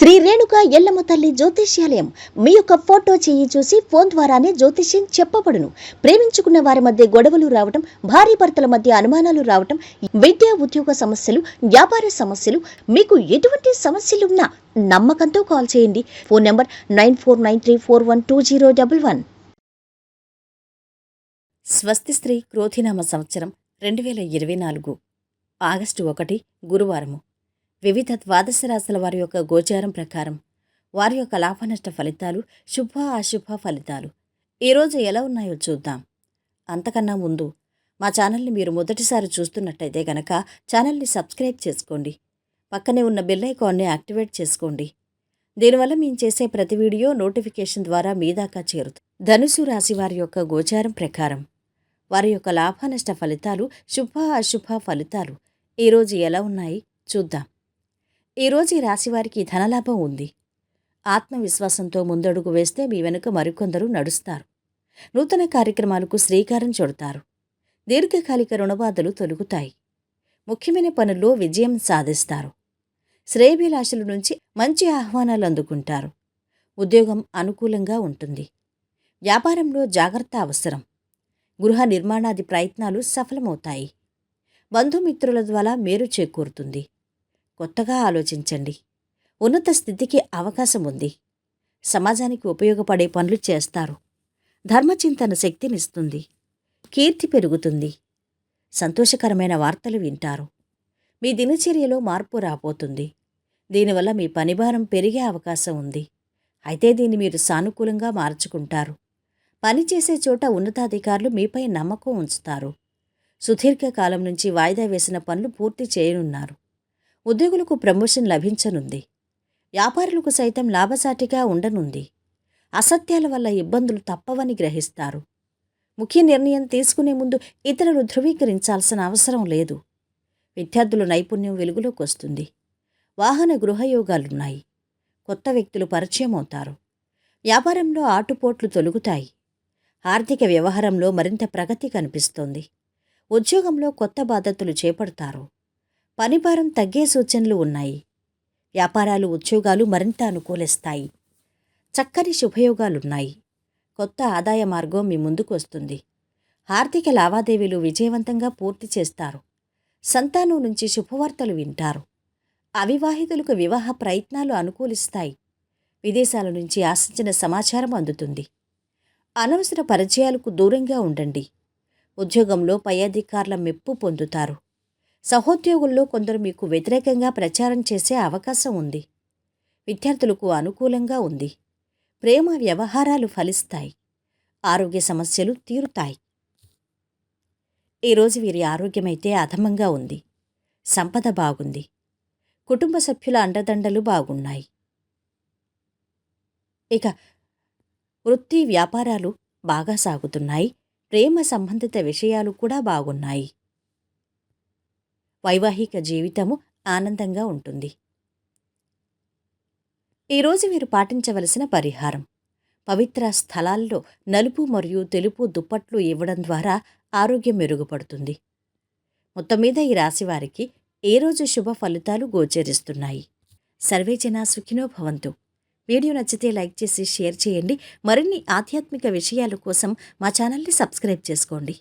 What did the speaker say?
శ్రీ రేణుక ఎల్లమ్మ తల్లి జ్యోతిష్యాలయం మీ యొక్క ఫోటో చేయి చూసి ఫోన్ ద్వారానే జ్యోతిష్యం చెప్పబడును. ప్రేమించుకున్న వారి మధ్య గొడవలు రావటం, భార్య భర్తల మధ్య అనుమానాలు రావటం, విద్యా ఉద్యోగ సమస్యలు, వ్యాపార సమస్యలు, మీకు ఎటువంటి సమస్యలున్నా నమ్మకంతో కాల్ చేయండి. Phone number 9493412011. స్వస్తి స్త్రీ క్రోధినామ సంవత్సరం 2024 ఆగస్టు 1 గురువారము. వివిధ ద్వాదశ రాశుల వారి యొక్క గోచారం ప్రకారం వారి యొక్క లాభనష్ట ఫలితాలు, శుభ అశుభ ఫలితాలు ఈరోజు ఎలా ఉన్నాయో చూద్దాం. అంతకన్నా ముందు మా ఛానల్ని మీరు మొదటిసారి చూస్తున్నట్టయితే గనక ఛానల్ని సబ్స్క్రైబ్ చేసుకోండి. పక్కనే ఉన్న బెల్ ఐకాన్ని యాక్టివేట్ చేసుకోండి. దీనివల్ల మేము చేసే ప్రతి వీడియో నోటిఫికేషన్ ద్వారా మీ దాకా చేరుతుంది. ధనుసు రాశి వారి యొక్క గోచారం ప్రకారం వారి యొక్క లాభనష్ట ఫలితాలు, శుభ అశుభ ఫలితాలు ఈరోజు ఎలా ఉన్నాయి చూద్దాం. ఈరోజు ఈ రాశివారికి ధనలాభం ఉంది. ఆత్మవిశ్వాసంతో ముందడుగు వేస్తే మీ వెనుక మరికొందరు నడుస్తారు. నూతన కార్యక్రమాలకు శ్రీకారం చుడతారు. దీర్ఘకాలిక రుణబాధలు తొలుగుతాయి. ముఖ్యమైన పనుల్లో విజయం సాధిస్తారు. శ్రేయభిలాషుల నుంచి మంచి ఆహ్వానాలు అందుకుంటారు. ఉద్యోగం అనుకూలంగా ఉంటుంది. వ్యాపారంలో జాగ్రత్త అవసరం. గృహ నిర్మాణాది ప్రయత్నాలు సఫలమవుతాయి. బంధుమిత్రుల ద్వారా మేలు చేకూరుతుంది. కొత్తగా ఆలోచించండి. ఉన్నత స్థితికి అవకాశం ఉంది. సమాజానికి ఉపయోగపడే పనులు చేస్తారు. ధర్మచింతన శక్తినిస్తుంది. కీర్తి పెరుగుతుంది. సంతోషకరమైన వార్తలు వింటారు. మీ దినచర్యలో మార్పు రాబోతుంది. దీనివల్ల మీ పనిభారం పెరిగే అవకాశం ఉంది. అయితే దీన్ని మీరు సానుకూలంగా మార్చుకుంటారు. పనిచేసే చోట ఉన్నతాధికారులు మీపై నమ్మకం ఉంచుతారు. సుదీర్ఘకాలం నుంచి వాయిదా వేసిన పనులు పూర్తి చేయనున్నారు. ఉద్యోగులకు ప్రమోషన్ లభించనుంది. వ్యాపారులకు సైతం లాభసాటిగా ఉండనుంది. అసత్యాల వల్ల ఇబ్బందులు తప్పవని గ్రహిస్తారు. ముఖ్య నిర్ణయం తీసుకునే ముందు ఇతరులు ధృవీకరించాల్సిన అవసరం లేదు. విద్యార్థుల నైపుణ్యం వెలుగులోకి వస్తుంది. వాహన గృహయోగాలున్నాయి. కొత్త వ్యక్తులు పరిచయం అవుతారు. వ్యాపారంలో ఆటుపోట్లు తొలుగుతాయి. ఆర్థిక వ్యవహారంలో మరింత ప్రగతి కనిపిస్తోంది. ఉద్యోగంలో కొత్త బాధ్యతలు చేపడతారు. పనిభారం తగ్గే సూచనలు ఉన్నాయి. వ్యాపారాలు, ఉద్యోగాలు మరింత అనుకూలిస్తాయి. చక్కని శుభయోగాలున్నాయి. కొత్త ఆదాయ మార్గం మీ ముందుకు వస్తుంది. ఆర్థిక లావాదేవీలు విజయవంతంగా పూర్తి చేస్తారు. సంతానం నుంచి శుభవార్తలు వింటారు. అవివాహితులకు వివాహ ప్రయత్నాలు అనుకూలిస్తాయి. విదేశాల నుంచి ఆశించిన సమాచారం అందుతుంది. అనవసర పరిచయాలకు దూరంగా ఉండండి. ఉద్యోగంలో పై అధికారుల మెప్పు పొందుతారు. సహోద్యోగుల్లో కొందరు మీకు వ్యతిరేకంగా ప్రచారం చేసే అవకాశం ఉంది. విద్యార్థులకు అనుకూలంగా ఉంది. ప్రేమ వ్యవహారాలు ఫలిస్తాయి. ఆరోగ్య సమస్యలు తీరుతాయి. ఈరోజు వీరి ఆరోగ్యమైతే అధమంగా ఉంది. సంపద బాగుంది. కుటుంబ సభ్యుల అండదండలు బాగున్నాయి. ఇక వృత్తి వ్యాపారాలు బాగా సాగుతున్నాయి. ప్రేమ సంబంధిత విషయాలు కూడా బాగున్నాయి. వైవాహిక జీవితము ఆనందంగా ఉంటుంది. ఈరోజు మీరు పాటించవలసిన పరిహారం: పవిత్ర స్థలాల్లో నలుపు మరియు తెలుపు దుప్పట్లు ఇవ్వడం ద్వారా ఆరోగ్యం మెరుగుపడుతుంది. మొత్తం మీద ఈ రాశివారికి ఏ రోజు శుభ ఫలితాలు గోచరిస్తున్నాయి. సర్వే జనా సుఖినో భవంతు. వీడియో నచ్చితే లైక్ చేసి షేర్ చేయండి. మరిన్ని ఆధ్యాత్మిక విషయాల కోసం మా ఛానల్ని సబ్స్క్రైబ్ చేసుకోండి.